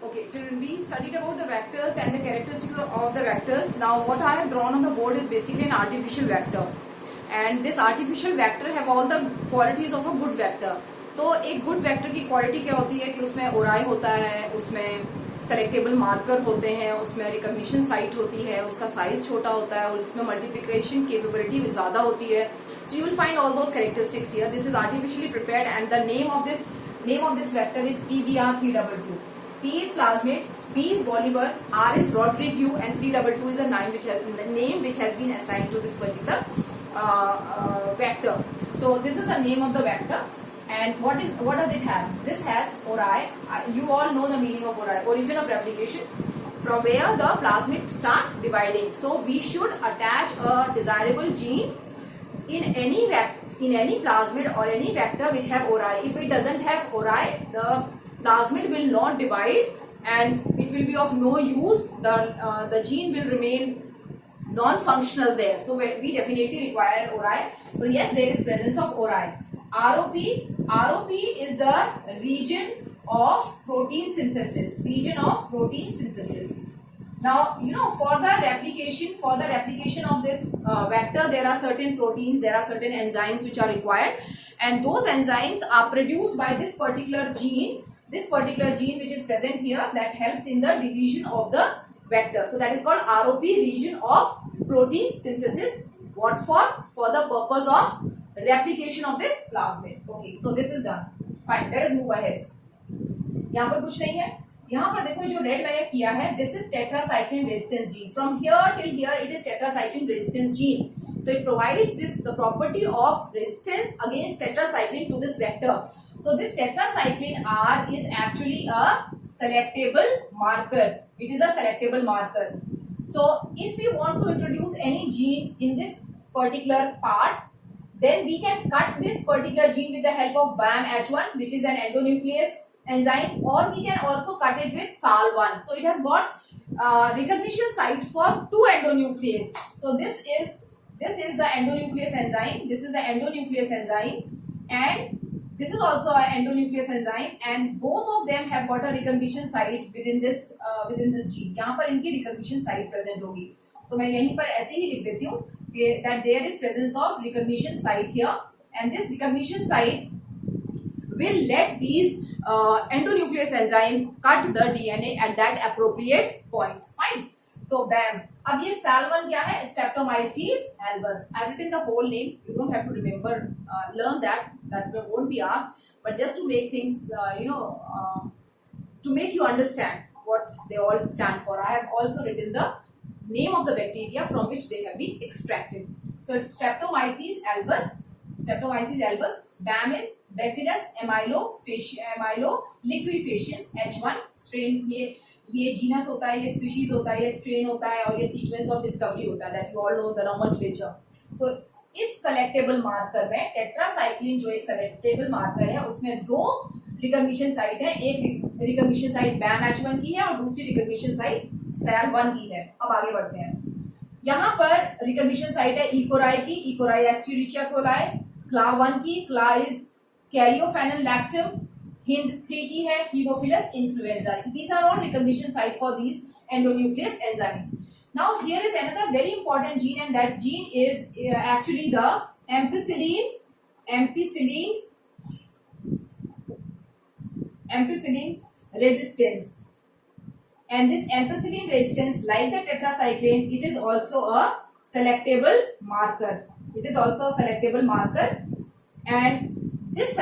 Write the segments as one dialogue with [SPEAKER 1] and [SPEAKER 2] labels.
[SPEAKER 1] Okay, children, we studied about the vectors and the characteristics of the vectors. Now, what I have drawn on the board is basically an artificial vector, and this artificial vector have all the qualities of a good vector. तो एक good vector की quality क्या होती है कि उसमें ओराई होता है, उसमें सेलेक्टेबल मार्कर होते हैं, उसमें रिकॉग्निशन साइट होती है, उसका साइज छोटा होता है और उसमें मल्टीप्लिकेशन कैपेबिलिटी ज्यादा होती है. So you will find all those characteristics here. This is artificially prepared, and the name of this vector is PBR322. P is plasmid, B is Bolivar, R is Rodrigue, and 322 is a name which has been assigned to this particular vector. So this is the name of the vector. And what does it have? This has ori. You all know the meaning of ori, origin of replication, from where the plasmid start dividing. So we should attach a desirable gene in any plasmid or any vector which have ori. If it doesn't have ori, the plasmid will not divide and it will be of no use. The gene will remain non-functional there. So we definitely require an ori. So yes, there is presence of ori. ROP is the region of protein synthesis. Now, for the replication of this vector, there are certain proteins, there are certain enzymes which are required, and those enzymes are produced by this particular gene which is present here, that helps in the division of the vector. So that is called ROP, region of protein synthesis. What for? For the purpose of replication of this plasmid. Okay, so this is done. Fine, let us move ahead. यहाँ पर कुछ नहीं है. यहाँ पर देखो जो red मैंने किया है, this is tetracycline resistance gene. From here till here, it is tetracycline resistance gene. So it provides the property of resistance against tetracycline to this vector. So this tetracycline R is actually a selectable marker. It is a selectable marker. So if we want to introduce any gene in this particular part, then we can cut this particular gene with the help of BAM-H1, which is an endonuclease enzyme, or we can also cut it with SAL1. So it has got recognition site for 2 endonuclease. So this is the endonuclease enzyme. This is the endonuclease enzyme, and this is also an endonuclease enzyme, and both of them have got a recognition site within this gene. यहाँ पर इनकी recognition site present होगी. तो मैं यहीं पर ऐसे ही लिख देती हूँ that there is presence of recognition site here, and this recognition site will let these endonuclease enzyme cut the DNA at that appropriate point. Fine. So BAM. अब ये SAL1 क्या है? Streptomyces albus. I've written the whole name. You don't have to remember, learn that. That won't be asked. But just to make things, to make you understand what they all stand for, I have also written the name of the bacteria from which they have been extracted. So it's Streptomyces albus. BAM is Bacillus amyloliquefaciens H1 strain. ये genus होता है, ये species होता है, ये strain होता है, और ये सीक्वेंस ऑफ डिस्कवरी होता है. That you all know the nomenclature. तो इस सेलेक्टेबल मार्कर में टेट्रासाइक्लिन जो एक सेलेक्टेबल मार्कर है, उसमें 2 रिकॉग्निशन साइट है. एक रिकॉग्निशन साइट BAM-H1 की है और दूसरी रिकॉग्निशन साइट SAL1 की है. अब आगे बढ़ते हैं. यहाँ पर रिकॉग्निशन साइट है इकोराई की, इकोराई एस्चेरिचिया कोलाई. CLA1 की, CLA इज कैरियोफेनल लैक्टम. Hind 3 की है Haemophilus influenza. These are all recognition site for these endonuclease enzyme. Now here is another very important gene, and that gene is actually the ampicillin resistance. And this ampicillin resistance, like the tetracycline, it is also a selectable marker. And this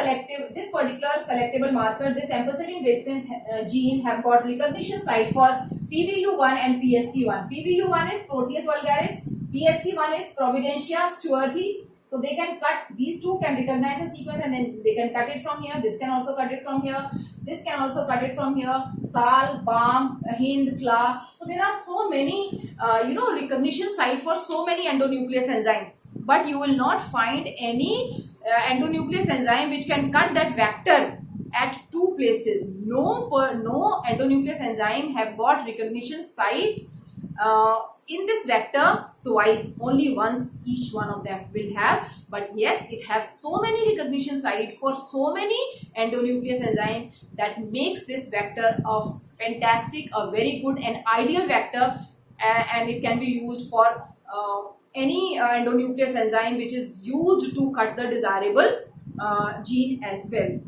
[SPEAKER 1] particular selectable marker, this ampicillin resistance gene, have got recognition site for PBU1 and PST1. PBU1 is Proteus vulgaris, PST1 is Providentia stewarti. So they can cut, these two can recognize a sequence and then they can cut it from here. This can also cut it from here. This can also cut it from here. SAL, BAM, Hind, CLA. So there are so many, recognition site for so many endonuclease enzymes. But you will not find any endonuclease enzyme which can cut that vector at 2 places. No endonuclease enzyme have got recognition site in this vector twice. Only once each one of them will have. But yes, it has so many recognition site for so many endonuclease enzyme that makes this vector of fantastic, a very good and ideal vector, and it can be used for any endonuclease enzyme which is used to cut the desirable gene as well.